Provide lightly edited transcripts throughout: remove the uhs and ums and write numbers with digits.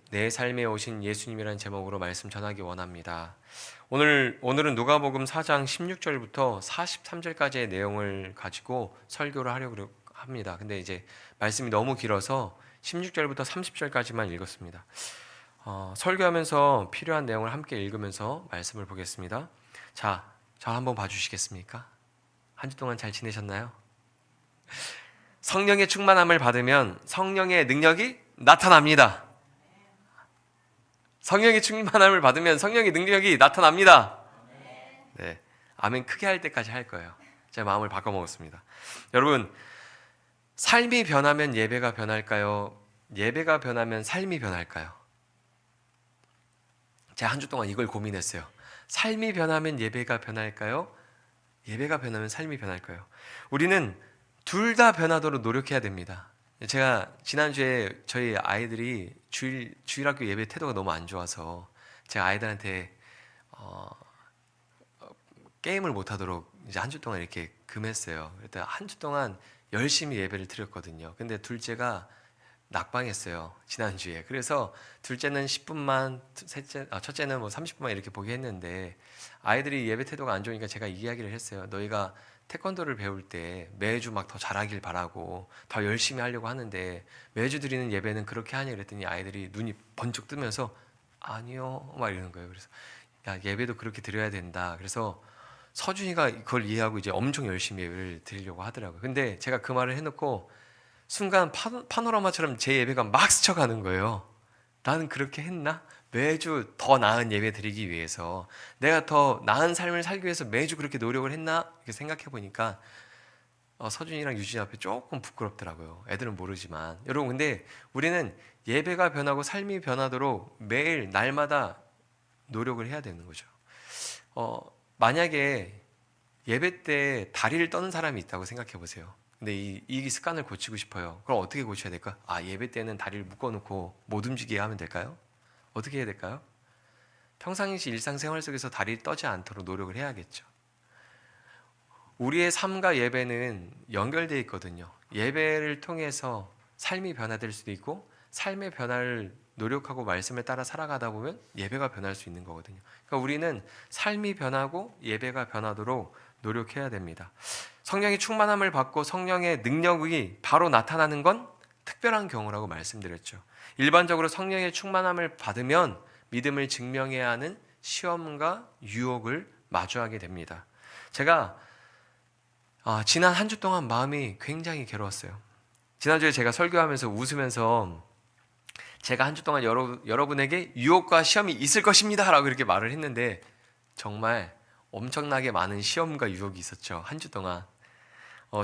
내 삶에 오신 예수님이라는 제목으로 말씀 전하기 원합니다. 오늘은 누가복음 4장 16절부터 43절까지의 내용을 가지고 설교를 하려고 합니다. 근데 이제 말씀이 너무 길어서 16절부터 30절까지만 읽었습니다. 설교하면서 필요한 내용을 함께 읽으면서 말씀을 보겠습니다. 자, 저 한번 봐주시겠습니까? 한 주 동안 잘 지내셨나요? 성령의 충만함을 받으면 성령의 능력이 나타납니다. 성령의 충만함을 받으면 성령의 능력이 나타납니다. 네, 아멘 크게 할 때까지 할 거예요. 제 마음을 바꿔먹었습니다. 여러분, 삶이 변하면 예배가 변할까요? 예배가 변하면 삶이 변할까요? 제가 한 주 동안 이걸 고민했어요. 삶이 변하면 예배가 변할까요? 예배가 변하면 삶이 변할까요? 우리는 둘 다 변하도록 노력해야 됩니다. 제가 지난주에 저희 아이들이 주일학교 예배 태도가 너무 안 좋아서 제가 아이들한테 게임을 못하도록 이제 한 주 동안 이렇게 금했어요. 그랬더니 한 주 동안 열심히 예배를 드렸거든요. 근데 둘째가 낙방했어요, 지난주에. 그래서 둘째는 10분만, 첫째는 뭐 30분만 이렇게 보게 했는데, 아이들이 예배 태도가 안 좋으니까 제가 이야기를 했어요. 너희가 태권도를 배울 때 매주 막 더 잘하길 바라고 더 열심히 하려고 하는데 매주 드리는 예배는 그렇게 하냐 그랬더니 아이들이 눈이 번쩍 뜨면서 아니요 막 이러는 거예요. 그래서 야, 예배도 그렇게 드려야 된다. 그래서 서준이가 그걸 이해하고 이제 엄청 열심히 예배를 드리려고 하더라고요. 근데 제가 그 말을 해놓고 순간 파노라마처럼 제 예배가 막 스쳐가는 거예요. 나는 그렇게 했나? 매주 더 나은 예배 드리기 위해서, 내가 더 나은 삶을 살기 위해서 매주 그렇게 노력을 했나? 이렇게 생각해 보니까 서준이랑 유진이 앞에 조금 부끄럽더라고요. 애들은 모르지만. 여러분, 근데 우리는 예배가 변하고 삶이 변하도록 매일 날마다 노력을 해야 되는 거죠. 만약에 예배 때 다리를 떠는 사람이 있다고 생각해 보세요. 근데 이 습관을 고치고 싶어요. 그럼 어떻게 고쳐야 될까? 예배 때는 다리를 묶어놓고 못 움직이게 하면 될까요? 어떻게 해야 될까요? 평상시 일상생활 속에서 다리를 떠지 않도록 노력을 해야겠죠. 우리의 삶과 예배는 연결되어 있거든요. 예배를 통해서 삶이 변화될 수도 있고, 삶의 변화를 노력하고 말씀을 따라 살아가다 보면 예배가 변할 수 있는 거거든요. 그러니까 우리는 삶이 변하고 예배가 변하도록 노력해야 됩니다. 성령의 충만함을 받고 성령의 능력이 바로 나타나는 건 특별한 경우라고 말씀드렸죠. 일반적으로 성령의 충만함을 받으면 믿음을 증명해야 하는 시험과 유혹을 마주하게 됩니다. 제가 지난 한 주 동안 마음이 굉장히 괴로웠어요. 지난주에 제가 설교하면서 웃으면서 제가 한 주 동안 여러분에게 유혹과 시험이 있을 것입니다 라고 이렇게 말을 했는데, 정말 엄청나게 많은 시험과 유혹이 있었죠. 한 주 동안.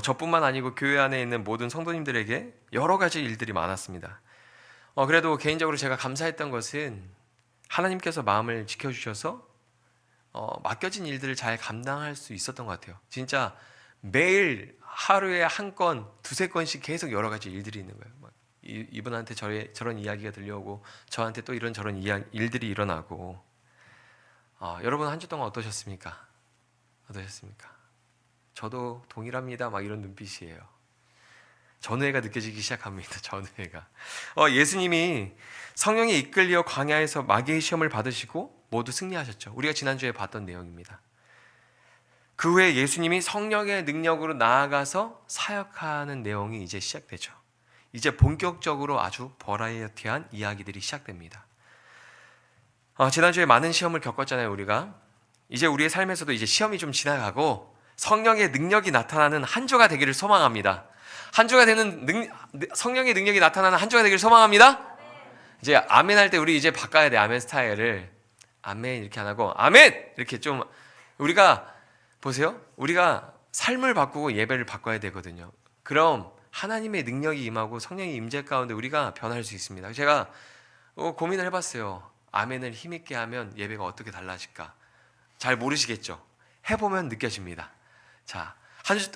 저뿐만 아니고 교회 안에 있는 모든 성도님들에게 여러 가지 일들이 많았습니다. 그래도 개인적으로 제가 감사했던 것은 하나님께서 마음을 지켜주셔서 맡겨진 일들을 잘 감당할 수 있었던 것 같아요. 진짜 매일 하루에 한 건, 두세 건씩 계속 여러 가지 일들이 있는 거예요. 이분한테 저런 이야기가 들려오고 저한테 또 이런저런 일들이 일어나고. 여러분 한 주 동안 어떠셨습니까? 저도 동일합니다. 막 이런 눈빛이에요. 전우회가 느껴지기 시작합니다. 전우회가. 예수님이 성령에 이끌려 광야에서 마귀의 시험을 받으시고 모두 승리하셨죠. 우리가 지난주에 봤던 내용입니다. 그 후에 예수님이 성령의 능력으로 나아가서 사역하는 내용이 이제 시작되죠. 이제 본격적으로 아주 버라이어티한 이야기들이 시작됩니다. 지난주에 많은 시험을 겪었잖아요, 우리가. 이제 우리의 삶에서도 이제 시험이 좀 지나가고 성령의 능력이 나타나는 한 주가 되기를 소망합니다. 한 주가 되는 성령의 능력이 나타나는 한 주가 되기를 소망합니다. 이제 아멘 할 때 우리 이제 바꿔야 돼. 아멘 스타일을. 아멘 이렇게 안 하고 아멘 이렇게 좀, 우리가 보세요. 우리가 삶을 바꾸고 예배를 바꿔야 되거든요. 그럼 하나님의 능력이 임하고 성령이 임재 가운데 우리가 변할 수 있습니다. 제가 고민을 해봤어요. 아멘을 힘있게 하면 예배가 어떻게 달라질까? 잘 모르시겠죠? 해보면 느껴집니다. 자,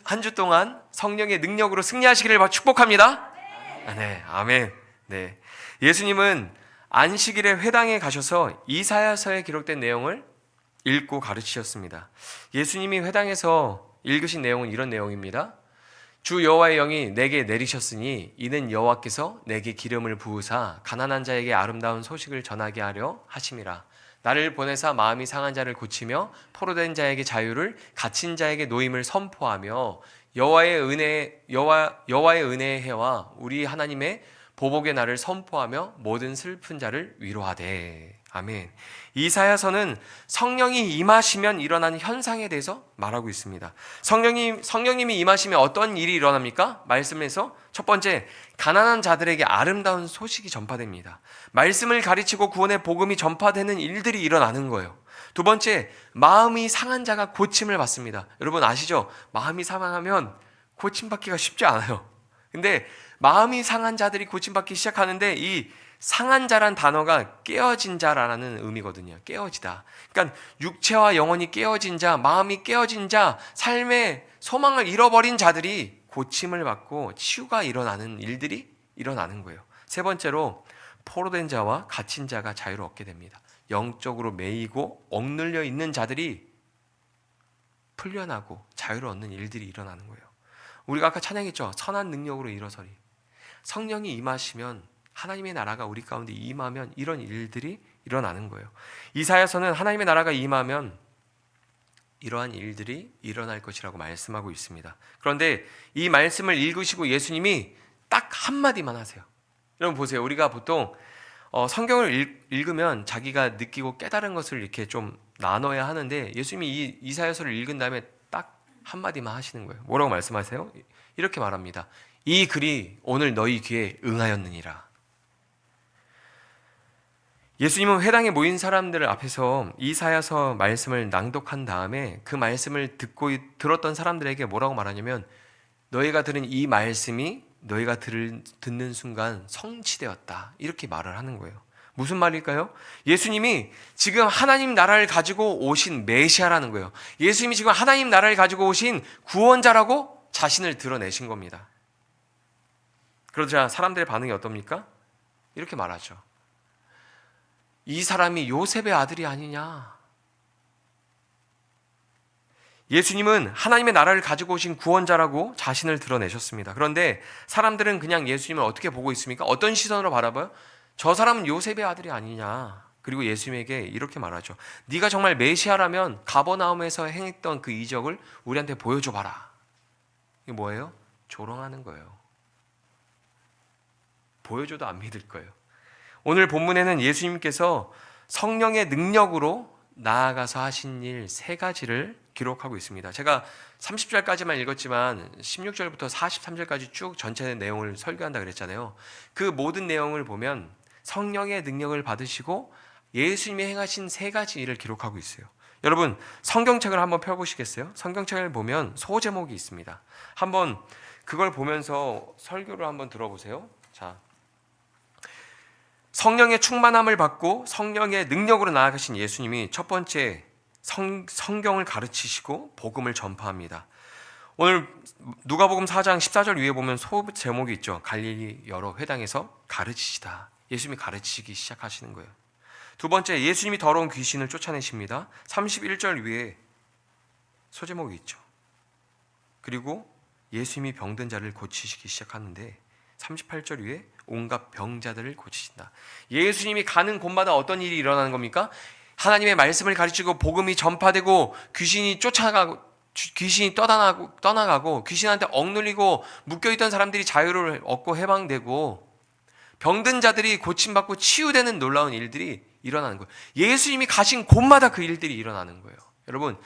한 주 동안 성령의 능력으로 승리하시기를 축복합니다. 네, 아멘. 네, 예수님은 안식일에 회당에 가셔서 이사야서에 기록된 내용을 읽고 가르치셨습니다. 예수님이 회당에서 읽으신 내용은 이런 내용입니다. 주 여호와의 영이 내게 내리셨으니 이는 여호와께서 내게 기름을 부으사 가난한 자에게 아름다운 소식을 전하게 하려 하심이라. 나를 보내사 마음이 상한 자를 고치며 포로된 자에게 자유를, 갇힌 자에게 노임을 선포하며 여호와의 은혜의 해와 우리 하나님의 보복의 날을 선포하며 모든 슬픈 자를 위로하되. 아멘. 이사야서는 성령이 임하시면 일어나는 현상에 대해서 말하고 있습니다. 성령님이 임하시면 어떤 일이 일어납니까? 말씀에서 첫 번째, 가난한 자들에게 아름다운 소식이 전파됩니다. 말씀을 가르치고 구원의 복음이 전파되는 일들이 일어나는 거예요. 두 번째, 마음이 상한 자가 고침을 받습니다. 여러분 아시죠? 마음이 상하면 고침받기가 쉽지 않아요. 근데 마음이 상한 자들이 고침받기 시작하는데, 이 상한 자란 단어가 깨어진 자라는 의미거든요. 깨어지다. 그러니까 육체와 영혼이 깨어진 자, 마음이 깨어진 자, 삶의 소망을 잃어버린 자들이 고침을 받고 치유가 일어나는 일들이 일어나는 거예요. 세 번째로, 포로된 자와 갇힌 자가 자유를 얻게 됩니다. 영적으로 매이고 억눌려 있는 자들이 풀려나고 자유를 얻는 일들이 일어나는 거예요. 우리가 아까 찬양했죠. 선한 능력으로 일어서리. 성령이 임하시면, 하나님의 나라가 우리 가운데 임하면 이런 일들이 일어나는 거예요. 이사야서는 하나님의 나라가 임하면 이러한 일들이 일어날 것이라고 말씀하고 있습니다. 그런데 이 말씀을 읽으시고 예수님이 딱 한마디만 하세요. 여러분 보세요. 우리가 보통 성경을 읽으면 자기가 느끼고 깨달은 것을 이렇게 좀 나눠야 하는데, 예수님이 이사야서를 읽은 다음에 딱 한마디만 하시는 거예요. 뭐라고 말씀하세요? 이렇게 말합니다. 이 글이 오늘 너희 귀에 응하였느니라. 예수님은 회당에 모인 사람들 앞에서 이사야서 말씀을 낭독한 다음에 그 말씀을 들었던 사람들에게 뭐라고 말하냐면, 너희가 들은 이 말씀이 너희가 듣는 순간 성취되었다, 이렇게 말을 하는 거예요. 무슨 말일까요? 예수님이 지금 하나님 나라를 가지고 오신 메시아라는 거예요. 예수님이 지금 하나님 나라를 가지고 오신 구원자라고 자신을 드러내신 겁니다. 그러자 사람들의 반응이 어떻습니까? 이렇게 말하죠. 이 사람이 요셉의 아들이 아니냐? 예수님은 하나님의 나라를 가지고 오신 구원자라고 자신을 드러내셨습니다. 그런데 사람들은 그냥 예수님을 어떻게 보고 있습니까? 어떤 시선으로 바라봐요? 저 사람은 요셉의 아들이 아니냐? 그리고 예수님에게 이렇게 말하죠. 네가 정말 메시아라면 가버나움에서 행했던 그 이적을 우리한테 보여줘 봐라. 이게 뭐예요? 조롱하는 거예요. 보여줘도 안 믿을 거예요. 오늘 본문에는 예수님께서 성령의 능력으로 나아가서 하신 일 3가지를 기록하고 있습니다. 제가 30절까지만 읽었지만 16절부터 43절까지 쭉 전체 내용을 설교한다 그랬잖아요. 그 모든 내용을 보면 성령의 능력을 받으시고 예수님이 행하신 3가지 일을 기록하고 있어요. 여러분 성경책을 한번 펴보시겠어요? 성경책을 보면 소제목이 있습니다. 한번 그걸 보면서 설교를 한번 들어보세요. 자, 성령의 충만함을 받고 성령의 능력으로 나아가신 예수님이 첫 번째 성경을 가르치시고 복음을 전파합니다. 오늘 누가복음 4장 14절 위에 보면 소제목이 있죠. 갈릴리 여러 회당에서 가르치시다. 예수님이 가르치기 시작하시는 거예요. 두 번째, 예수님이 더러운 귀신을 쫓아내십니다. 31절 위에 소제목이 있죠. 그리고 예수님이 병든 자를 고치시기 시작하는데 38절 위에 온갖 병자들을 고치신다. 예수님이 가는 곳마다 어떤 일이 일어나는 겁니까? 하나님의 말씀을 가르치고 복음이 전파되고 귀신이 떠나가고 귀신한테 억눌리고 묶여있던 사람들이 자유를 얻고 해방되고 병든 자들이 고침받고 치유되는 놀라운 일들이 일어나는 거예요. 예수님이 가신 곳마다 그 일들이 일어나는 거예요. 여러분,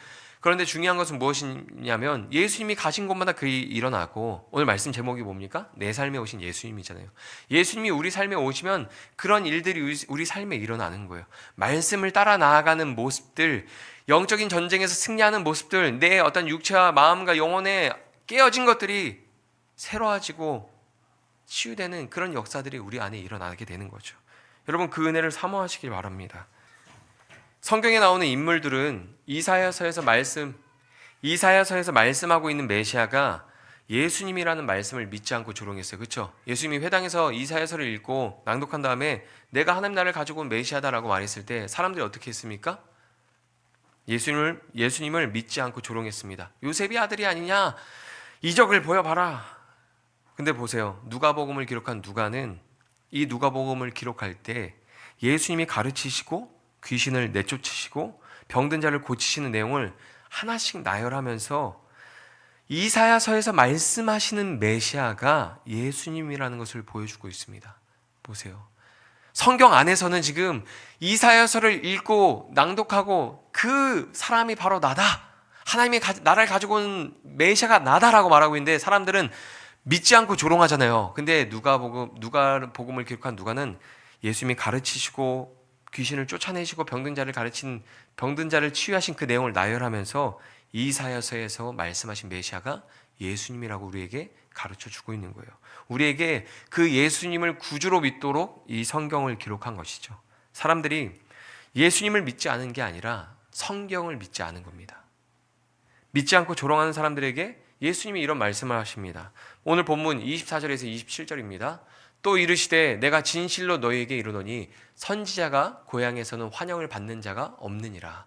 그런데 중요한 것은 무엇이냐면 예수님이 가신 곳마다 그 일이 일어나고, 오늘 말씀 제목이 뭡니까? 내 삶에 오신 예수님이잖아요. 예수님이 우리 삶에 오시면 그런 일들이 우리 삶에 일어나는 거예요. 말씀을 따라 나아가는 모습들, 영적인 전쟁에서 승리하는 모습들, 내 어떤 육체와 마음과 영혼에 깨어진 것들이 새로워지고 치유되는 그런 역사들이 우리 안에 일어나게 되는 거죠. 여러분, 그 은혜를 사모하시길 바랍니다. 성경에 나오는 인물들은 이사야서에서 말씀하고 있는 메시아가 예수님이라는 말씀을 믿지 않고 조롱했어요. 그렇죠? 예수님이 회당에서 이사야서를 읽고 낭독한 다음에 내가 하나님 나라를 가지고 온 메시아다라고 말했을 때 사람들이 어떻게 했습니까? 예수님을 믿지 않고 조롱했습니다. 요셉이 아들이 아니냐? 이적을 보여봐라. 근데 보세요. 누가복음을 기록한 누가는 이 누가복음을 기록할 때 예수님이 가르치시고 귀신을 내쫓으시고 병든 자를 고치시는 내용을 하나씩 나열하면서 이사야서에서 말씀하시는 메시아가 예수님이라는 것을 보여주고 있습니다. 보세요. 성경 안에서는 지금 이사야서를 읽고 낭독하고 그 사람이 바로 나다, 하나님이 나를 가지고 온 메시아가 나다라고 말하고 있는데 사람들은 믿지 않고 조롱하잖아요. 근데 누가복음을 기록한 누가는 예수님이 가르치시고 귀신을 쫓아내시고 병든 자를 치유하신 그 내용을 나열하면서 이사야서에서 말씀하신 메시아가 예수님이라고 우리에게 가르쳐 주고 있는 거예요. 우리에게 그 예수님을 구주로 믿도록 이 성경을 기록한 것이죠. 사람들이 예수님을 믿지 않은 게 아니라 성경을 믿지 않은 겁니다. 믿지 않고 조롱하는 사람들에게 예수님이 이런 말씀을 하십니다. 오늘 본문 24절에서 27절입니다. 또 이르시되 내가 진실로 너희에게 이르노니 선지자가 고향에서는 환영을 받는 자가 없느니라.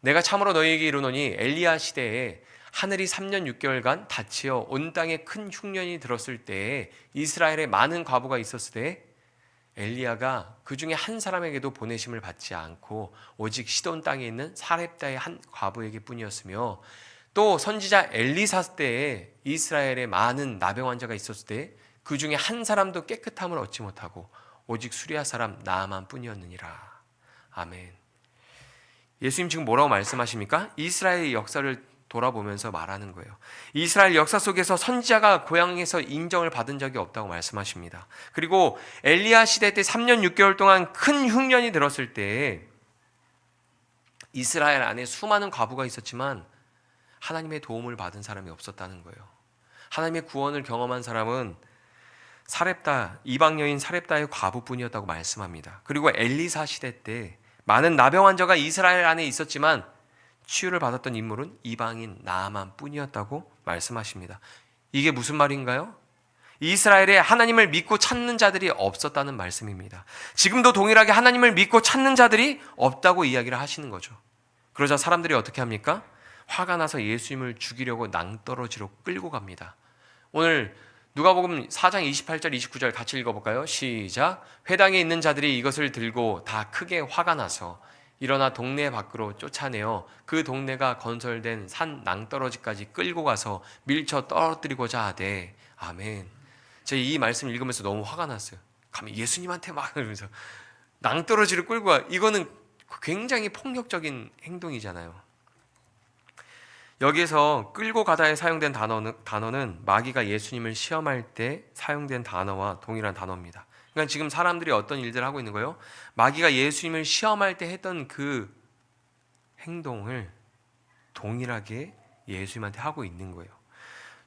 내가 참으로 너희에게 이르노니 엘리야 시대에 하늘이 3년 6개월간 닫히어 온 땅에 큰 흉년이 들었을 때에 이스라엘에 많은 과부가 있었을 때 엘리야가 그 중에 한 사람에게도 보내심을 받지 않고 오직 시돈 땅에 있는 사렙다의 한 과부에게 뿐이었으며 또 선지자 엘리사 때에 이스라엘에 많은 나병 환자가 있었을 때 그 중에 한 사람도 깨끗함을 얻지 못하고 오직 수리아 사람 나아만 뿐이었느니라. 아멘. 예수님 지금 뭐라고 말씀하십니까? 이스라엘의 역사를 돌아보면서 말하는 거예요. 이스라엘 역사 속에서 선지자가 고향에서 인정을 받은 적이 없다고 말씀하십니다. 그리고 엘리야 시대 때 3년 6개월 동안 큰 흉년이 들었을 때 이스라엘 안에 수많은 과부가 있었지만 하나님의 도움을 받은 사람이 없었다는 거예요. 하나님의 구원을 경험한 사람은 사렙다, 이방 여인 사렙다의 과부뿐이었다고 말씀합니다. 그리고 엘리사 시대 때 많은 나병 환자가 이스라엘 안에 있었지만 치유를 받았던 인물은 이방인 나아만 뿐이었다고 말씀하십니다. 이게 무슨 말인가요? 이스라엘에 하나님을 믿고 찾는 자들이 없었다는 말씀입니다. 지금도 동일하게 하나님을 믿고 찾는 자들이 없다고 이야기를 하시는 거죠. 그러자 사람들이 어떻게 합니까? 화가 나서 예수님을 죽이려고 낭떠러지로 끌고 갑니다. 오늘 누가복음 4장 28절 29절 같이 읽어볼까요? 시작. 회당에 있는 자들이 이것을 들고 다 크게 화가 나서 일어나 동네 밖으로 쫓아내어 그 동네가 건설된 산 낭떠러지까지 끌고 가서 밀쳐 떨어뜨리고자 하되. 아멘. 제가 이 말씀 읽으면서 너무 화가 났어요. 감히 예수님한테 막 그러면서 낭떠러지를 끌고 가. 이거는 굉장히 폭력적인 행동이잖아요. 여기에서 끌고 가다에 사용된 단어는 마귀가 예수님을 시험할 때 사용된 단어와 동일한 단어입니다. 그러니까 지금 사람들이 어떤 일들을 하고 있는 거예요? 마귀가 예수님을 시험할 때 했던 그 행동을 동일하게 예수님한테 하고 있는 거예요.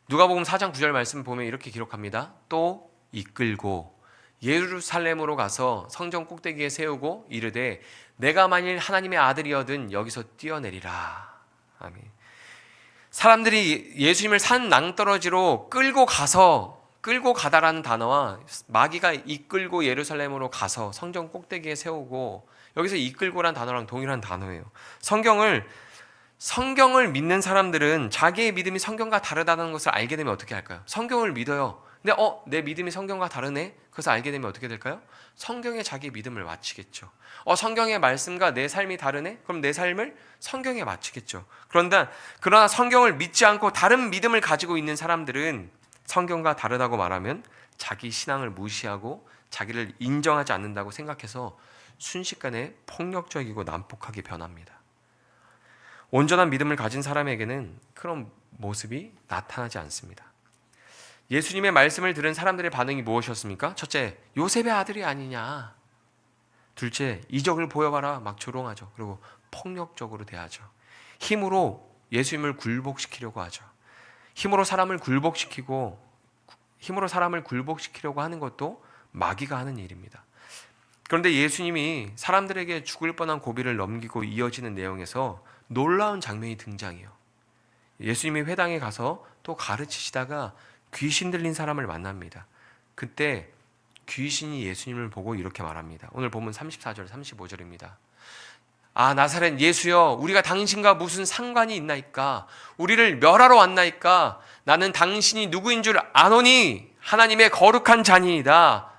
누가복음 4장 9절 말씀 보면 이렇게 기록합니다. 또 이끌고 예루살렘으로 가서 성전 꼭대기에 세우고 이르되 내가 만일 하나님의 아들이어든 여기서 뛰어내리라. 아멘. 사람들이 예수님을 산 낭떠러지로 끌고 가다라는 단어와 마귀가 이끌고 예루살렘으로 가서 성전 꼭대기에 세우고 여기서 이끌고란 단어랑 동일한 단어예요. 성경을 믿는 사람들은 자기의 믿음이 성경과 다르다는 것을 알게 되면 어떻게 할까요? 성경을 믿어요. 근데 내 믿음이 성경과 다르네? 그것을 알게 되면 어떻게 될까요? 성경에 자기 믿음을 맞추겠죠. 성경의 말씀과 내 삶이 다르네? 그럼 내 삶을 성경에 맞추겠죠. 그러나 성경을 믿지 않고 다른 믿음을 가지고 있는 사람들은 성경과 다르다고 말하면 자기 신앙을 무시하고 자기를 인정하지 않는다고 생각해서 순식간에 폭력적이고 난폭하게 변합니다. 온전한 믿음을 가진 사람에게는 그런 모습이 나타나지 않습니다. 예수님의 말씀을 들은 사람들의 반응이 무엇이었습니까? 첫째, 요셉의 아들이 아니냐. 둘째, 이적을 보여봐라. 막 조롱하죠. 그리고 폭력적으로 대하죠. 힘으로 예수님을 굴복시키려고 하죠. 힘으로 사람을 굴복시키려고 하는 것도 마귀가 하는 일입니다. 그런데 예수님이 사람들에게 죽을 뻔한 고비를 넘기고 이어지는 내용에서 놀라운 장면이 등장해요. 예수님이 회당에 가서 또 가르치시다가 귀신 들린 사람을 만납니다. 그때 귀신이 예수님을 보고 이렇게 말합니다. 오늘 본문 34절 35절입니다. 아, 나사렛 예수여, 우리가 당신과 무슨 상관이 있나이까? 우리를 멸하러 왔나이까? 나는 당신이 누구인 줄 아노니 하나님의 거룩한 자니이다.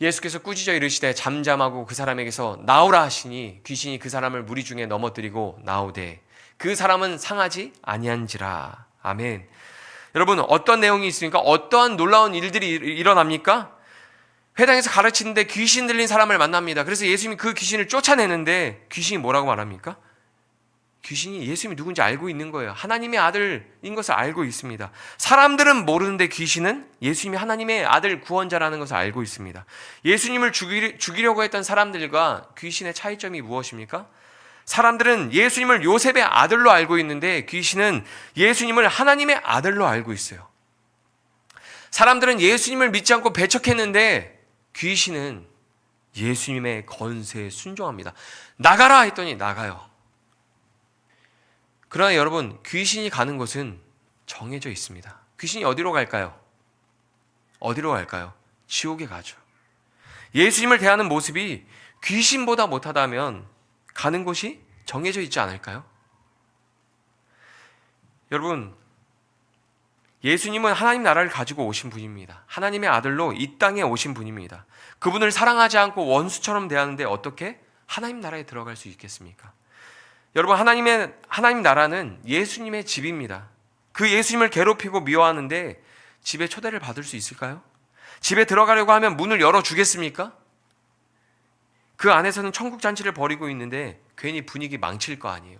예수께서 꾸짖어 이르시되 잠잠하고 그 사람에게서 나오라 하시니 귀신이 그 사람을 무리 중에 넘어뜨리고 나오되 그 사람은 상하지 아니한지라. 아멘. 여러분, 어떤 내용이 있습니까? 어떠한 놀라운 일들이 일어납니까? 회당에서 가르치는데 귀신 들린 사람을 만납니다. 그래서 예수님이 그 귀신을 쫓아내는데 귀신이 뭐라고 말합니까? 귀신이 예수님이 누군지 알고 있는 거예요. 하나님의 아들인 것을 알고 있습니다. 사람들은 모르는데 귀신은 예수님이 하나님의 아들 구원자라는 것을 알고 있습니다. 예수님을 죽이려고 했던 사람들과 귀신의 차이점이 무엇입니까? 사람들은 예수님을 요셉의 아들로 알고 있는데 귀신은 예수님을 하나님의 아들로 알고 있어요. 사람들은 예수님을 믿지 않고 배척했는데 귀신은 예수님의 건세에 순종합니다. 나가라 했더니 나가요. 그러나 여러분, 귀신이 가는 곳은 정해져 있습니다. 귀신이 어디로 갈까요? 어디로 갈까요? 지옥에 가죠. 예수님을 대하는 모습이 귀신보다 못하다면 가는 곳이 정해져 있지 않을까요? 여러분, 예수님은 하나님 나라를 가지고 오신 분입니다. 하나님의 아들로 이 땅에 오신 분입니다. 그분을 사랑하지 않고 원수처럼 대하는데 어떻게 하나님 나라에 들어갈 수 있겠습니까? 여러분, 하나님 나라는 예수님의 집입니다. 그 예수님을 괴롭히고 미워하는데 집에 초대를 받을 수 있을까요? 집에 들어가려고 하면 문을 열어주겠습니까? 그 안에서는 천국 잔치를 벌이고 있는데 괜히 분위기 망칠 거 아니에요.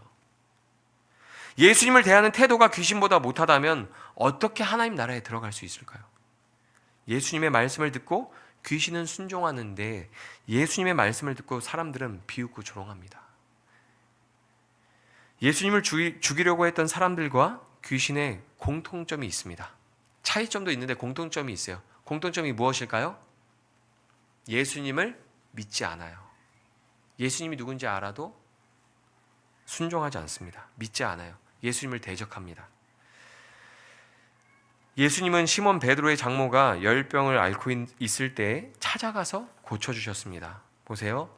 예수님을 대하는 태도가 귀신보다 못하다면 어떻게 하나님 나라에 들어갈 수 있을까요? 예수님의 말씀을 듣고 귀신은 순종하는데 예수님의 말씀을 듣고 사람들은 비웃고 조롱합니다. 예수님을 죽이려고 했던 사람들과 귀신의 공통점이 있습니다. 차이점도 있는데 공통점이 있어요. 공통점이 무엇일까요? 예수님을 믿지 않아요. 예수님이 누군지 알아도 순종하지 않습니다. 믿지 않아요. 예수님을 대적합니다. 예수님은 시몬 베드로의 장모가 열병을 앓고 있을 때 찾아가서 고쳐주셨습니다. 보세요.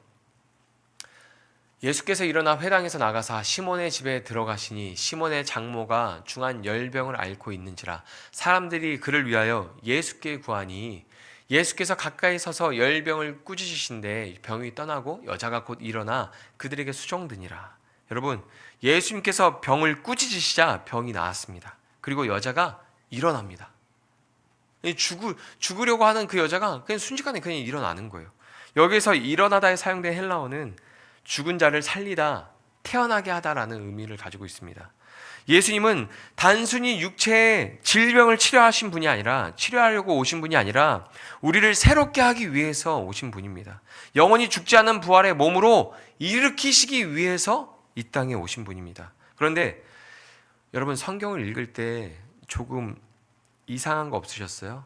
예수께서 일어나 회당에서 나가사 시몬의 집에 들어가시니 시몬의 장모가 중한 열병을 앓고 있는지라 사람들이 그를 위하여 예수께 구하니 예수께서 가까이 서서 열병을 꾸짖으신데 병이 떠나고 여자가 곧 일어나 그들에게 수종드니라. 여러분, 예수님께서 병을 꾸짖으시자 병이 나았습니다. 그리고 여자가 일어납니다. 죽으려고 하는 그 여자가 그냥 순식간에 그냥 일어나는 거예요. 여기서 일어나다에 사용된 헬라어는 죽은 자를 살리다, 태어나게 하다라는 의미를 가지고 있습니다. 예수님은 단순히 육체의 질병을 치료하신 분이 아니라, 치료하려고 오신 분이 아니라 우리를 새롭게 하기 위해서 오신 분입니다. 영원히 죽지 않은 부활의 몸으로 일으키시기 위해서 이 땅에 오신 분입니다. 그런데 여러분, 성경을 읽을 때 조금 이상한 거 없으셨어요?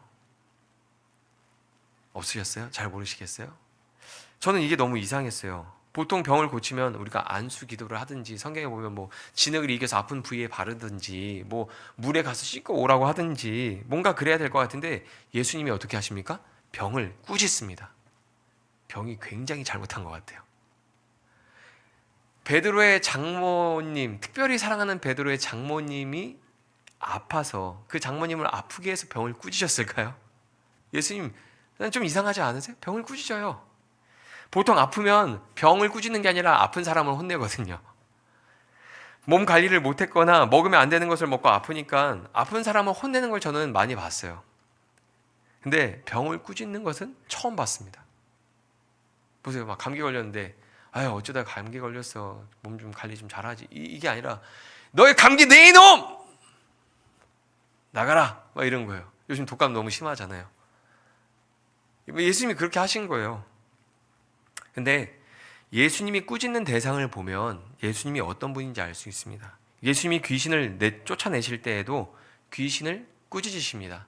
없으셨어요? 잘 모르시겠어요? 저는 이게 너무 이상했어요. 보통 병을 고치면 우리가 안수 기도를 하든지, 성경에 보면 뭐 진흙을 이겨서 아픈 부위에 바르든지, 뭐 물에 가서 씻고 오라고 하든지 뭔가 그래야 될 것 같은데 예수님이 어떻게 하십니까? 병을 꾸짖습니다. 병이 굉장히 잘못한 것 같아요. 베드로의 장모님, 특별히 사랑하는 베드로의 장모님이 아파서 그 장모님을 아프게 해서 병을 꾸짖으셨을까요? 예수님, 좀 이상하지 않으세요? 병을 꾸짖어요. 보통 아프면 병을 꾸짖는 게 아니라 아픈 사람을 혼내거든요. 몸 관리를 못했거나 먹으면 안 되는 것을 먹고 아프니까 아픈 사람을 혼내는 걸 저는 많이 봤어요. 근데 병을 꾸짖는 것은 처음 봤습니다. 보세요, 막 감기 걸렸는데 아유 어쩌다 감기 걸렸어, 몸 좀 관리 좀 잘하지, 이게 아니라 너의 감기 내 이놈! 나가라! 막 이런 거예요. 요즘 독감 너무 심하잖아요. 예수님이 그렇게 하신 거예요. 근데 예수님이 꾸짖는 대상을 보면 예수님이 어떤 분인지 알 수 있습니다. 예수님이 귀신을 쫓아내실 때에도 귀신을 꾸짖으십니다.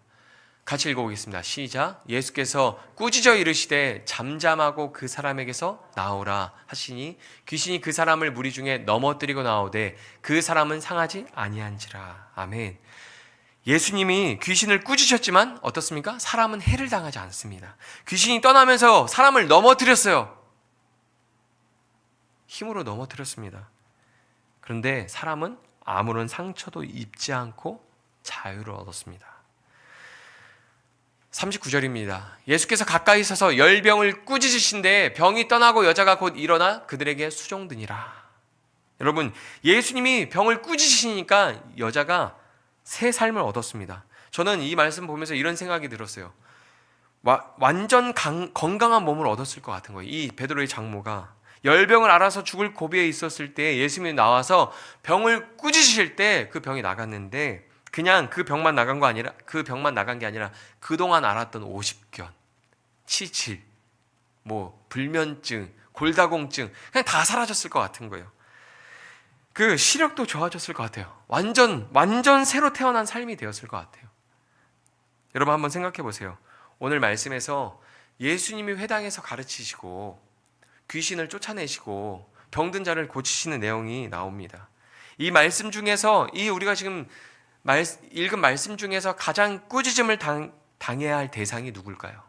같이 읽어보겠습니다. 시작. 예수께서 꾸짖어 이르시되 잠잠하고 그 사람에게서 나오라 하시니 귀신이 그 사람을 무리 중에 넘어뜨리고 나오되 그 사람은 상하지 아니한지라. 아멘. 예수님이 귀신을 꾸짖으셨지만 어떻습니까? 사람은 해를 당하지 않습니다. 귀신이 떠나면서 사람을 넘어뜨렸어요. 힘으로 넘어뜨렸습니다. 그런데 사람은 아무런 상처도 입지 않고 자유를 얻었습니다. 39절입니다. 예수께서 가까이 있어서 열병을 꾸짖으신데 병이 떠나고 여자가 곧 일어나 그들에게 수종드니라. 여러분, 예수님이 병을 꾸짖으시니까 여자가 새 삶을 얻었습니다. 저는 이 말씀 보면서 이런 생각이 들었어요. 완전 건강한 몸을 얻었을 것 같은 거예요. 이 베드로의 장모가 열병을 앓아서 죽을 고비에 있었을 때 예수님이 나와서 병을 꾸짖으실 때 그 병이 나갔는데, 그냥 그 병만 나간 게 아니라 그동안 앓았던 오십견, 치질, 불면증, 골다공증 그냥 다 사라졌을 것 같은 거예요. 그 시력도 좋아졌을 것 같아요. 완전 새로 태어난 삶이 되었을 것 같아요. 여러분 한번 생각해 보세요. 오늘 말씀에서 예수님이 회당에서 가르치시고 귀신을 쫓아내시고 병든 자를 고치시는 내용이 나옵니다. 이 말씀 중에서 우리가 지금 읽은 말씀 중에서 가장 꾸짖음을 당해야 할 대상이 누굴까요?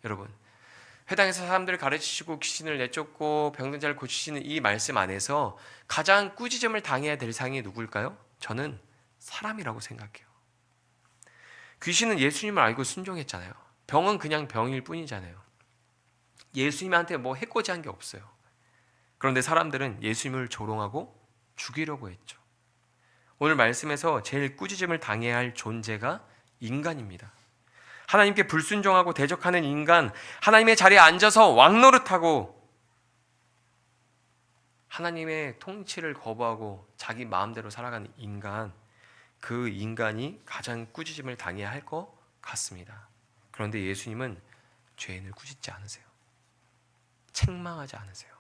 여러분, 회당에서 사람들을 가르치시고 귀신을 내쫓고 병든 자를 고치시는 이 말씀 안에서 가장 꾸짖음을 당해야 될 대상이 누굴까요? 저는 사람이라고 생각해요. 귀신은 예수님을 알고 순종했잖아요. 병은 그냥 병일 뿐이잖아요. 예수님한테 해코지한 게 없어요. 그런데 사람들은 예수님을 조롱하고 죽이려고 했죠. 오늘 말씀에서 제일 꾸짖음을 당해야 할 존재가 인간입니다. 하나님께 불순종하고 대적하는 인간, 하나님의 자리에 앉아서 왕노릇하고 하나님의 통치를 거부하고 자기 마음대로 살아가는 인간, 그 인간이 가장 꾸짖음을 당해야 할 것 같습니다. 그런데 예수님은 죄인을 꾸짖지 않으세요. 책망하지 않으세요.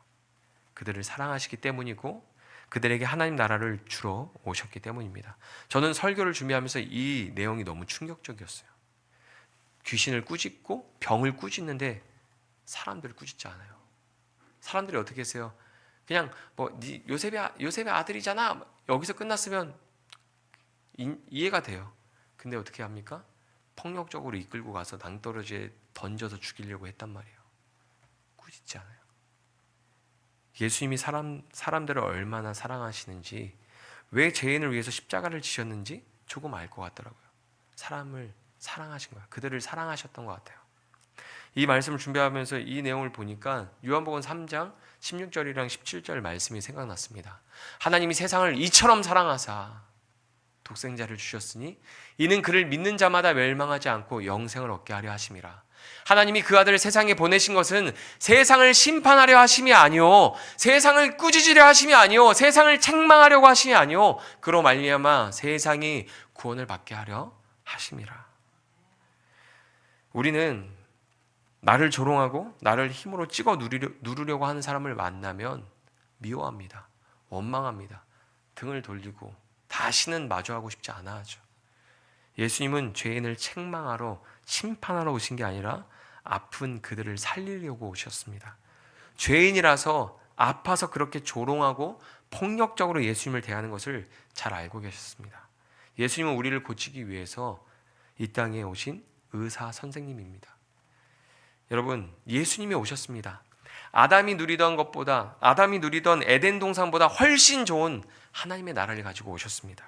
그들을 사랑하시기 때문이고 그들에게 하나님 나라를 주러 오셨기 때문입니다. 저는 설교를 준비하면서 이 내용이 너무 충격적이었어요. 귀신을 꾸짖고 병을 꾸짖는데 사람들을 꾸짖지 않아요. 사람들이 어떻게 했어요? 그냥 네 요셉의 아들이잖아. 여기서 끝났으면 이해가 돼요. 근데 어떻게 합니까? 폭력적으로 이끌고 가서 낭떠러지에 던져서 죽이려고 했단 말이에요. 꾸짖지 않아요. 예수님이 사람들을 얼마나 사랑하시는지, 왜 죄인을 위해서 십자가를 지셨는지 조금 알 것 같더라고요. 사람을 사랑하신 거예요. 그들을 사랑하셨던 것 같아요. 이 말씀을 준비하면서 이 내용을 보니까 요한복음 3장 16절이랑 17절 말씀이 생각났습니다. 하나님이 세상을 이처럼 사랑하사 독생자를 주셨으니 이는 그를 믿는 자마다 멸망하지 않고 영생을 얻게 하려 하심이라. 하나님이 그 아들을 세상에 보내신 것은 세상을 심판하려 하심이 아니요, 세상을 꾸짖으려 하심이 아니요, 세상을 책망하려고 하심이 아니요, 그로 말미암아 세상이 구원을 받게 하려 하심이라. 우리는 나를 조롱하고 나를 힘으로 찍어 누르려고 하는 사람을 만나면 미워합니다. 원망합니다. 등을 돌리고 다시는 마주하고 싶지 않아 하죠. 예수님은 죄인을 책망하러, 심판하러 오신 게 아니라 아픈 그들을 살리려고 오셨습니다. 죄인이라서 아파서 그렇게 조롱하고 폭력적으로 예수님을 대하는 것을 잘 알고 계셨습니다. 예수님은 우리를 고치기 위해서 이 땅에 오신 의사 선생님입니다. 여러분, 예수님이 오셨습니다. 아담이 누리던 에덴 동산보다 훨씬 좋은 하나님의 나라를 가지고 오셨습니다.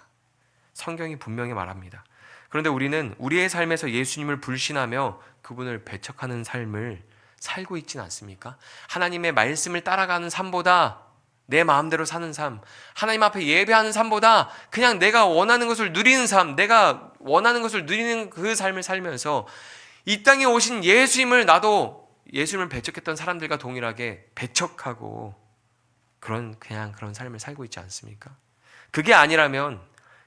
성경이 분명히 말합니다. 그런데 우리는 우리의 삶에서 예수님을 불신하며 그분을 배척하는 삶을 살고 있지는 않습니까? 하나님의 말씀을 따라가는 삶보다 내 마음대로 사는 삶, 하나님 앞에 예배하는 삶보다 그냥 내가 원하는 것을 누리는 삶, 내가 원하는 것을 누리는 그 삶을 살면서 이 땅에 오신 나도 예수님을 배척했던 사람들과 동일하게 배척하고 그런 삶을 살고 있지 않습니까? 그게 아니라면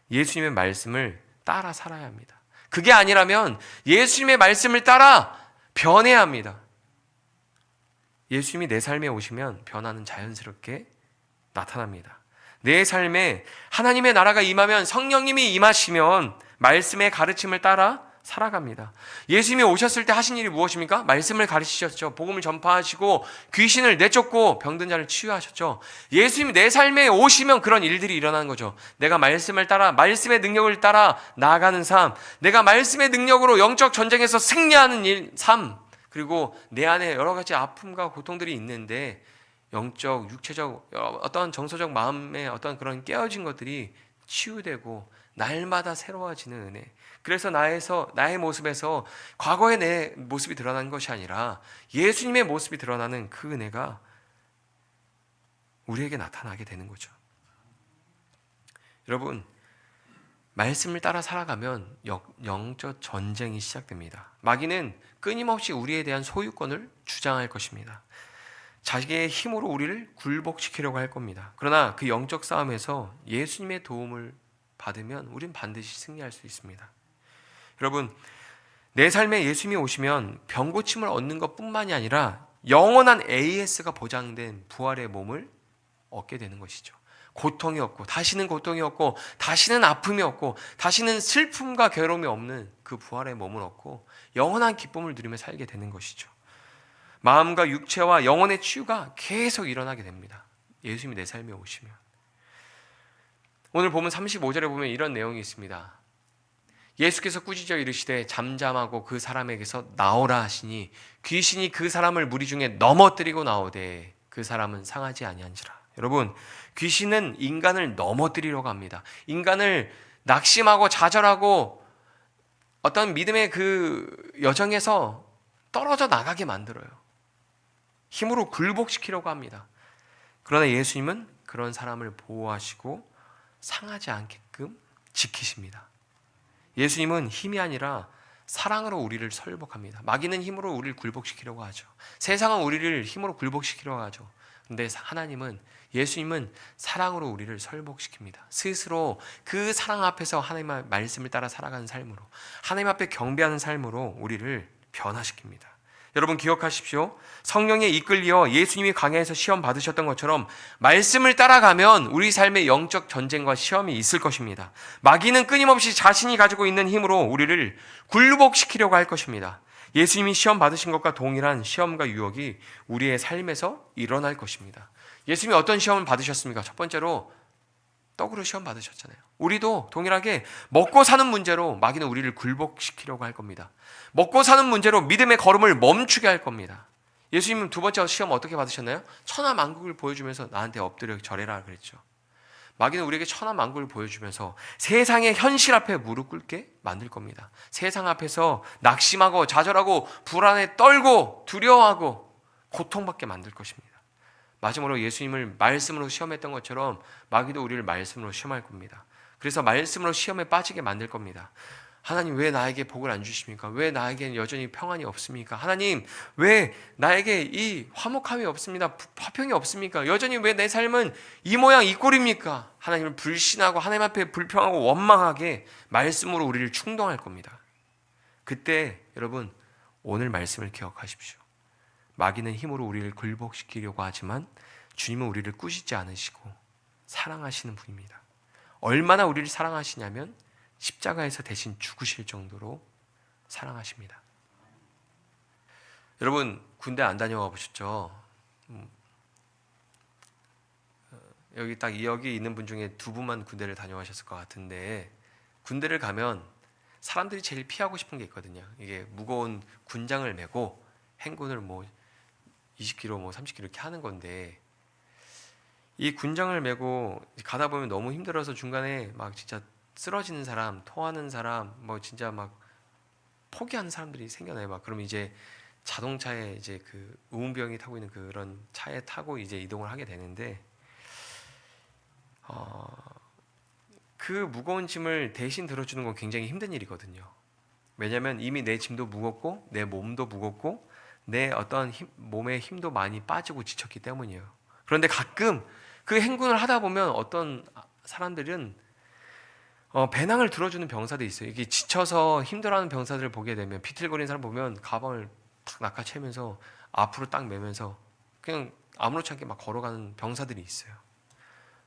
예수님의 말씀을 따라 살아야 합니다. 그게 아니라면 예수님의 말씀을 따라 변해야 합니다. 예수님이 내 삶에 오시면 변화는 자연스럽게 나타납니다. 내 삶에 하나님의 나라가 임하면, 성령님이 임하시면 말씀의 가르침을 따라 살아갑니다. 예수님이 오셨을 때 하신 일이 무엇입니까? 말씀을 가르치셨죠. 복음을 전파하시고 귀신을 내쫓고 병든 자를 치유하셨죠. 예수님이 내 삶에 오시면 그런 일들이 일어나는 거죠. 내가 말씀을 따라, 말씀의 능력을 따라 나아가는 삶, 내가 말씀의 능력으로 영적 전쟁에서 승리하는 삶, 그리고 내 안에 여러 가지 아픔과 고통들이 있는데 영적, 육체적, 어떤 정서적 마음의 어떤 그런 깨어진 것들이 치유되고 날마다 새로워지는 은혜. 그래서 나의 모습에서 과거의 내 모습이 드러나는 것이 아니라 예수님의 모습이 드러나는 그 은혜가 우리에게 나타나게 되는 거죠. 여러분, 말씀을 따라 살아가면 영적 전쟁이 시작됩니다. 마귀는 끊임없이 우리에 대한 소유권을 주장할 것입니다. 자기의 힘으로 우리를 굴복시키려고 할 겁니다. 그러나 그 영적 싸움에서 예수님의 도움을 받으면 우린 반드시 승리할 수 있습니다. 여러분, 내 삶에 예수님이 오시면 병고침을 얻는 것뿐만이 아니라 영원한 AS가 보장된 부활의 몸을 얻게 되는 것이죠. 고통이 없고, 다시는 고통이 없고, 다시는 아픔이 없고, 다시는 슬픔과 괴로움이 없는 그 부활의 몸을 얻고 영원한 기쁨을 누리며 살게 되는 것이죠. 마음과 육체와 영혼의 치유가 계속 일어나게 됩니다. 예수님이 내 삶에 오시면. 오늘 보면 35절에 보면 이런 내용이 있습니다. 예수께서 꾸짖어 이르시되 잠잠하고 그 사람에게서 나오라 하시니 귀신이 그 사람을 무리 중에 넘어뜨리고 나오되 그 사람은 상하지 아니한지라. 여러분, 귀신은 인간을 넘어뜨리려고 합니다. 인간을 낙심하고 좌절하고 어떤 믿음의 그 여정에서 떨어져 나가게 만들어요. 힘으로 굴복시키려고 합니다. 그러나 예수님은 그런 사람을 보호하시고 상하지 않게끔 지키십니다. 예수님은 힘이 아니라 사랑으로 우리를 설복합니다. 마귀는 힘으로 우리를 굴복시키려고 하죠. 세상은 우리를 힘으로 굴복시키려고 하죠. 근데 하나님은, 예수님은 사랑으로 우리를 설복시킵니다. 스스로 그 사랑 앞에서 하나님의 말씀을 따라 살아가는 삶으로, 하나님 앞에 경배하는 삶으로 우리를 변화시킵니다. 여러분 기억하십시오. 성령에 이끌려 예수님이 광야에서 시험 받으셨던 것처럼 말씀을 따라가면 우리 삶의 영적 전쟁과 시험이 있을 것입니다. 마귀는 끊임없이 자신이 가지고 있는 힘으로 우리를 굴복시키려고 할 것입니다. 예수님이 시험 받으신 것과 동일한 시험과 유혹이 우리의 삶에서 일어날 것입니다. 예수님이 어떤 시험을 받으셨습니까? 첫 번째로 떡으로 시험 받으셨잖아요. 우리도 동일하게 먹고 사는 문제로 마귀는 우리를 굴복시키려고 할 겁니다. 먹고 사는 문제로 믿음의 걸음을 멈추게 할 겁니다. 예수님은 두 번째 시험 어떻게 받으셨나요? 천하만국을 보여주면서 나한테 엎드려 절해라 그랬죠. 마귀는 우리에게 천하만국을 보여주면서 세상의 현실 앞에 무릎 꿇게 만들 겁니다. 세상 앞에서 낙심하고 좌절하고 불안에 떨고 두려워하고 고통받게 만들 것입니다. 마지막으로 예수님을 말씀으로 시험했던 것처럼 마귀도 우리를 말씀으로 시험할 겁니다. 그래서 말씀으로 시험에 빠지게 만들 겁니다. 하나님 왜 나에게 복을 안 주십니까? 왜 나에게는 여전히 평안이 없습니까? 하나님 왜 나에게 이 화목함이 없습니다. 화평이 없습니까? 여전히 왜 내 삶은 이 모양 이 꼴입니까? 하나님을 불신하고 하나님 앞에 불평하고 원망하게 말씀으로 우리를 충동할 겁니다. 그때 여러분 오늘 말씀을 기억하십시오. 마귀는 힘으로 우리를 굴복시키려고 하지만 주님은 우리를 꾸짖지 않으시고 사랑하시는 분입니다. 얼마나 우리를 사랑하시냐면 십자가에서 대신 죽으실 정도로 사랑하십니다. 여러분 군대 안 다녀와 보셨죠? 여기 있는 분 중에 두 분만 군대를 다녀가셨을 것 같은데, 군대를 가면 사람들이 제일 피하고 싶은 게 있거든요. 이게 무거운 군장을 메고 행군을 20km, 30km 이렇게 하는 건데, 이 군장을 메고 가다 보면 너무 힘들어서 중간에 막 진짜 쓰러지는 사람, 토하는 사람, 진짜 막 포기하는 사람들이 생겨나요. 그러면 이제 자동차에 이제 그 의문병이 타고 있는 그런 차에 타고 이제 이동을 하게 되는데, 그 무거운 짐을 대신 들어주는 건 굉장히 힘든 일이거든요. 왜냐하면 이미 내 짐도 무겁고 내 몸도 무겁고 내 어떤 몸의 힘도 많이 빠지고 지쳤기 때문이에요. 그런데 가끔 그 행군을 하다 보면 어떤 사람들은 배낭을 들어주는 병사도 있어요. 이게 지쳐서 힘들어하는 병사들을 보게 되면, 비틀거리는 사람 보면 가방을 탁 낚아채면서 앞으로 딱 매면서 그냥 아무렇지 않게 막 걸어가는 병사들이 있어요.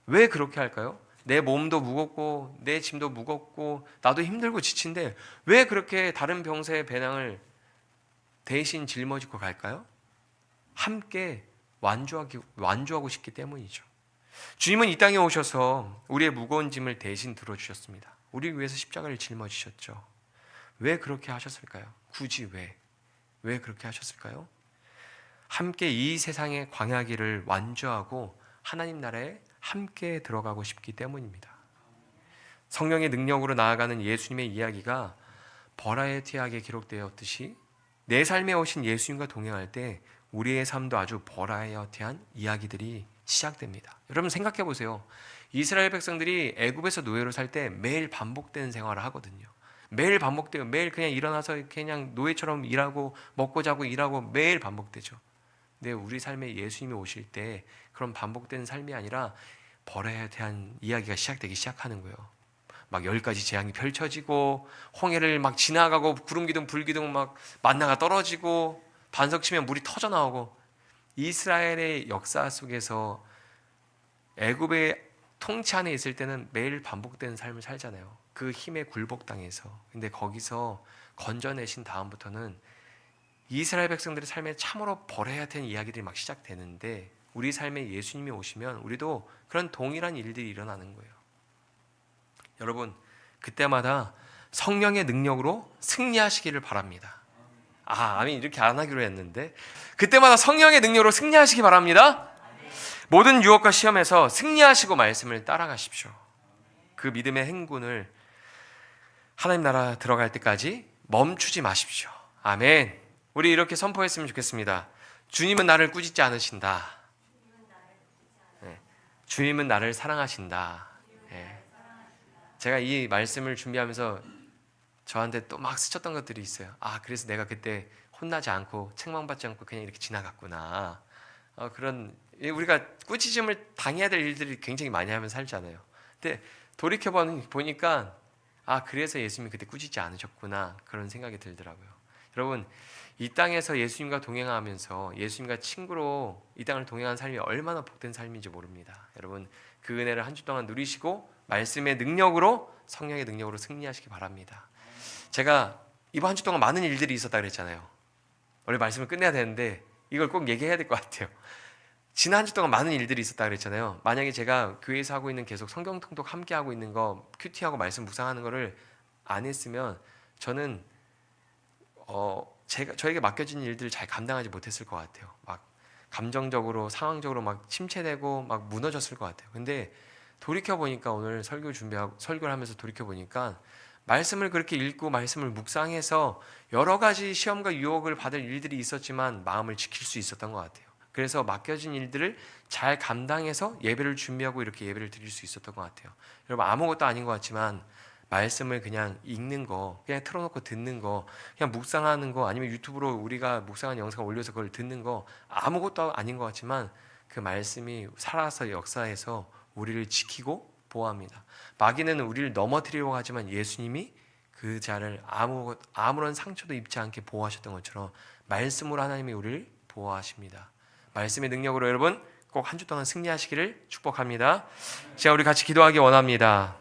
왜 그렇게 할까요? 내 몸도 무겁고 내 짐도 무겁고 나도 힘들고 지친데 왜 그렇게 다른 병사의 배낭을 대신 짊어지고 갈까요? 함께 완주하고 싶기 때문이죠. 주님은 이 땅에 오셔서 우리의 무거운 짐을 대신 들어주셨습니다. 우리 위해서 십자가를 짊어지셨죠. 왜 그렇게 하셨을까요? 굳이 왜 그렇게 하셨을까요? 함께 이 세상의 광야길을 완주하고 하나님 나라에 함께 들어가고 싶기 때문입니다. 성령의 능력으로 나아가는 예수님의 이야기가 버라이어티하게 기록되었듯이 내 삶에 오신 예수님과 동행할 때 우리의 삶도 아주 버라이어티한 이야기들이 시작됩니다. 여러분 생각해 보세요. 이스라엘 백성들이 애굽에서 노예로 살 때 매일 반복되는 생활을 하거든요. 매일 반복돼요. 매일 그냥 일어나서 그냥 노예처럼 일하고 먹고 자고 일하고 매일 반복되죠. 근데 우리 삶에 예수님이 오실 때 그런 반복되는 삶이 아니라 버라이어티한 이야기가 시작하는 거예요. 막 10가지 재앙이 펼쳐지고 홍해를 막 지나가고 구름기둥 불기둥 막 만나가 떨어지고 반석 치면 물이 터져 나오고 이스라엘의 역사 속에서 애굽의 통치 안에 있을 때는 매일 반복되는 삶을 살잖아요. 그 힘에 굴복당해서. 근데 거기서 건져내신 다음부터는 이스라엘 백성들의 삶에 참으로 버려야 되는 이야기들이 막 시작되는데 우리 삶에 예수님이 오시면 우리도 그런 동일한 일들이 일어나는 거예요. 여러분 그때마다 성령의 능력으로 승리하시기를 바랍니다. 아멘. 이렇게 안 하기로 했는데 그때마다 성령의 능력으로 승리하시기 바랍니다. 모든 유혹과 시험에서 승리하시고 말씀을 따라가십시오. 그 믿음의 행군을 하나님 나라 들어갈 때까지 멈추지 마십시오. 아멘. 우리 이렇게 선포했으면 좋겠습니다. 주님은 나를 꾸짖지 않으신다. 네. 주님은 나를 사랑하신다. 네. 제가 이 말씀을 준비하면서 저한테 또 막 스쳤던 것들이 있어요. 그래서 내가 그때 혼나지 않고 책망받지 않고 그냥 이렇게 지나갔구나. 그런 우리가 꾸짖음을 당해야 될 일들이 굉장히 많이 하면 살잖아요. 근데 돌이켜 보니까 그래서 예수님이 그때 꾸짖지 않으셨구나 그런 생각이 들더라고요. 여러분 이 땅에서 예수님과 동행하면서 예수님과 친구로 이 땅을 동행한 삶이 얼마나 복된 삶인지 모릅니다. 여러분 그 은혜를 한 주 동안 누리시고 말씀의 능력으로 성령의 능력으로 승리하시기 바랍니다. 제가 이번 한 주 동안 많은 일들이 있었다 그랬잖아요. 원래 말씀을 끝내야 되는데 이걸 꼭 얘기해야 될 것 같아요. 지난 한 주 동안 많은 일들이 있었다 그랬잖아요. 만약에 제가 교회에서 하고 있는 계속 성경 통독 함께 하고 있는 거 큐티하고 말씀 묵상하는 거를 안 했으면 저는 저에게 맡겨진 일들을 잘 감당하지 못했을 것 같아요. 막 감정적으로 상황적으로 막 침체되고 막 무너졌을 것 같아요. 근데 돌이켜 보니까 오늘 설교를 하면서 돌이켜 보니까 말씀을 그렇게 읽고 말씀을 묵상해서 여러 가지 시험과 유혹을 받을 일들이 있었지만 마음을 지킬 수 있었던 것 같아요. 그래서 맡겨진 일들을 잘 감당해서 예배를 준비하고 이렇게 예배를 드릴 수 있었던 것 같아요. 여러분 아무것도 아닌 것 같지만 말씀을 그냥 읽는 거, 그냥 틀어놓고 듣는 거, 그냥 묵상하는 거, 아니면 유튜브로 우리가 묵상한 영상을 올려서 그걸 듣는 거 아무것도 아닌 것 같지만 그 말씀이 살아서 역사해서 우리를 지키고 보호합니다. 마귀는 우리를 넘어뜨리려고 하지만 예수님이 그 자를 아무런 상처도 입지 않게 보호하셨던 것처럼 말씀으로 하나님이 우리를 보호하십니다. 말씀의 능력으로 여러분 꼭 한 주 동안 승리하시기를 축복합니다. 제가 우리 같이 기도하기 원합니다.